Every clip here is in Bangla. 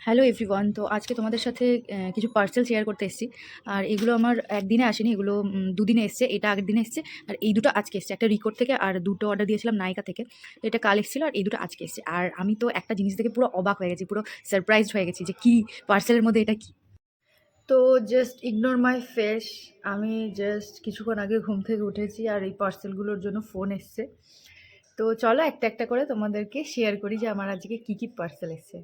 Hello everyone. তো আজকে তোমাদের সাথে কিছু পার্সেল শেয়ার করতে এসেছি। আর এগুলো আমার একদিনে আসেনি, এগুলো দুদিনে এসছে। এটা আগের দিনে এসছে আর এই দুটো আজকে এসছে। একটা রিকোড থেকে আর দুটো অর্ডার দিয়েছিলাম নাইকা থেকে। তো এটা কাল এসেছিলো আর এই দুটো আজকে এসছে। আর আমি তো একটা জিনিস দেখে পুরো অবাক হয়ে গেছি, পুরো সারপ্রাইজড হয়ে গেছি যে কী পার্সেলের মধ্যে এটা কী। তো জাস্ট ইগনোর মাই ফেস। আমি জাস্ট কিছুক্ষণ আগে ঘুম থেকে উঠেছি আর এই পার্সেলগুলোর জন্য ফোন এসছে। তো চলো একটা একটা করে তোমাদেরকে শেয়ার করি যে আমার আজকে কী কী পার্সেল এসছে।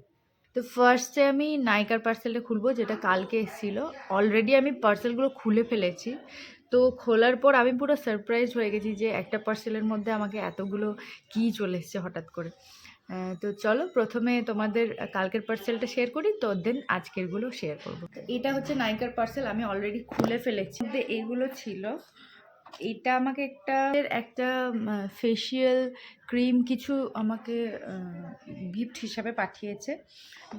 তো ফার্স্টে আমি নাইকার পার্সেলটা খুলবো, যেটা কালকে এসেছিলো। অলরেডি আমি পার্সেলগুলো খুলে ফেলেছি। তো খোলার পর আমি পুরো সারপ্রাইজ হয়ে গেছি যে একটা পার্সেলের মধ্যে আমাকে এতগুলো কী চলে এসছে হঠাৎ করে। তো চলো প্রথমে তোমাদের কালকের পার্সেলটা শেয়ার করি, তো দেন আজকেরগুলো শেয়ার করবো। তো এটা হচ্ছে নাইকার পার্সেল, আমি অলরেডি খুলে ফেলেছি। এগুলো ছিল, এটা আমাকে একটা একটা ফেশিয়াল ক্রিম কিছু আমাকে গিফট হিসাবে পাঠিয়েছে।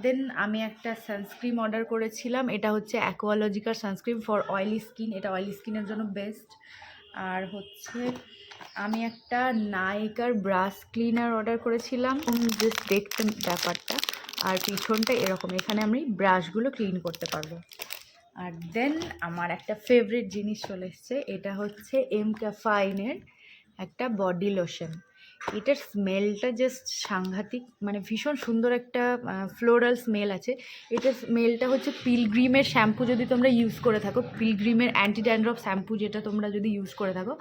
দেন আমি একটা সানস্ক্রিন অর্ডার করেছিলাম, এটা হচ্ছে অ্যাকোয়ালজিকার সানস্ক্রিন ফর অয়েলি স্কিন, এটা অয়েলি স্কিনের জন্য বেস্ট। আর হচ্ছে আমি একটা নাইকার ব্রাশ ক্লিনার অর্ডার করেছিলাম, জাস্ট দেখতে ব্যাপারটা। আর পিছনটা এরকম, এখানে আমি ব্রাশগুলো ক্লিন করতে পারবো। আর দেন আমার একটা ফেভারিট জিনিস চলে এসছে, এটা হচ্ছে এমক্যাফাইনের একটা বডি লোশন। এটার স্মেলটা জাস্ট সাংঘাতিক, মানে ভীষণ সুন্দর একটা ফ্লোরাল স্মেল আছে। এটার স্মেলটা হচ্ছে পিলগ্রিমের শ্যাম্পু, যদি তোমরা ইউজ করে থাকো, পিলগ্রিমের অ্যান্টি ড্যান্ড্রফ শ্যাম্পু যেটা তোমরা যদি ইউজ করে থাকো,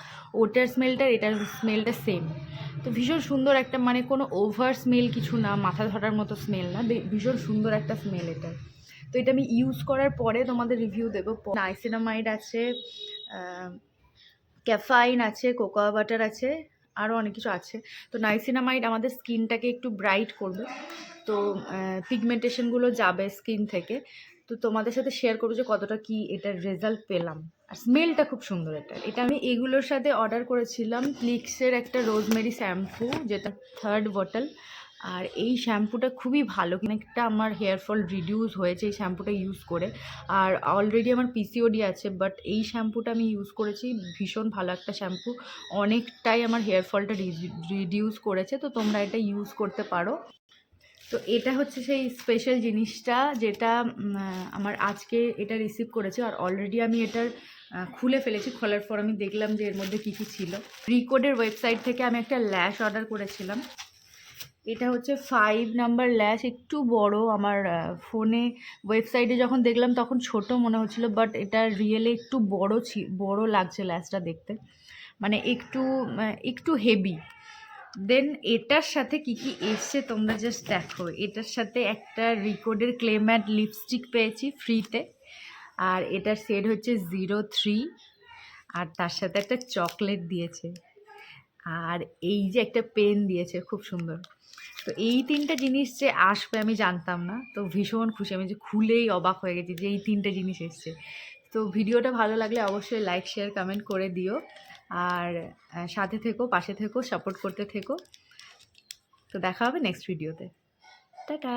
ওটার স্মেলটা এটার স্মেলটা সেম। তো ভীষণ সুন্দর একটা, মানে কোনো ওভার স্মেল কিছু না, মাথা ধরার মতো স্মেল না, ভীষণ সুন্দর একটা স্মেল এটা। তো এটা আমি ইউজ করার পরে তোমাদের রিভিউ দেবো। নাইসিনামাইড আছে, ক্যাফাইন আছে, কোকোয়া বাটার আছে, আরও অনেক কিছু আছে। তো নাইসিনামাইড আমাদের স্কিনটাকে একটু ব্রাইট করবে, তো পিগমেন্টেশনগুলো যাবে স্কিন থেকে। তো তোমাদের সাথে শেয়ার করবো যে কতটা কি এটার রেজাল্ট পেলাম। আর স্মেলটা খুব সুন্দর এটা আমি এগুলোর সাথে অর্ডার করেছিলাম প্লিক্সের একটা রোজমেরি শ্যাম্পু, যেটা 3rd বটল। আর এই শ্যাম্পুটা খুবই ভালো, অনেকটা আমার হেয়ার ফল রিডিউস হয়েছে এই শ্যাম্পুটা ইউজ করে। আর অলরেডি আমার পিসিওডি আছে, বাট এই শ্যাম্পুটা আমি ইউজ করেছি, ভীষণ ভালো একটা শ্যাম্পু, অনেকটাই আমার হেয়ার ফলটা রিডিউস করেছে। তো তোমরা এটা ইউজ করতে পারো। তো এটা হচ্ছে সেই স্পেশাল জিনিসটা যেটা আমার আজকে এটা রিসিভ করেছে। আর অলরেডি আমি এটার খুলে ফেলেছি। খোলার পর আমি দেখলাম যে এর মধ্যে কী কী ছিল। রিকোডের ওয়েবসাইট থেকে আমি একটা ল্যাশ অর্ডার করেছিলাম। এটা হচ্ছে 5 নাম্বার ল্যাশ, একটু বড়। আমার ফোনে ওয়েবসাইটে যখন দেখলাম তখন ছোট মনে হচ্ছিল, বাট এটা রিয়েলি একটু বড় লাগছে ল্যাশটা দেখতে, মানে একটু একটু হেভি। দেন এটার সাথে কি কি এসছে তোমরা জাস্ট দেখো। এটার সাথে একটা রিকোডের ক্লে ম্যাট লিপস্টিক পেয়েছি ফ্রিতে, আর এটার শেড হচ্ছে 03, আর তার সাথে একটা চকলেট দিয়েছে, আর এই যে একটা পেন দিয়েছে খুব সুন্দর। তো এই 3টা জিনিস যে আসবে আমি জানতাম না, তো ভীষণ খুশি আমি, যে খুলেই অবাক হয়ে গেছি যে এই 3টে জিনিস এসছে। তো ভিডিওটা ভালো লাগলে অবশ্যই লাইক শেয়ার কমেন্ট করে দিও, আর সাথে থেকো, পাশে থেকো, সাপোর্ট করতে থেকো। তো দেখা হবে নেক্সট ভিডিওতে। টাটা।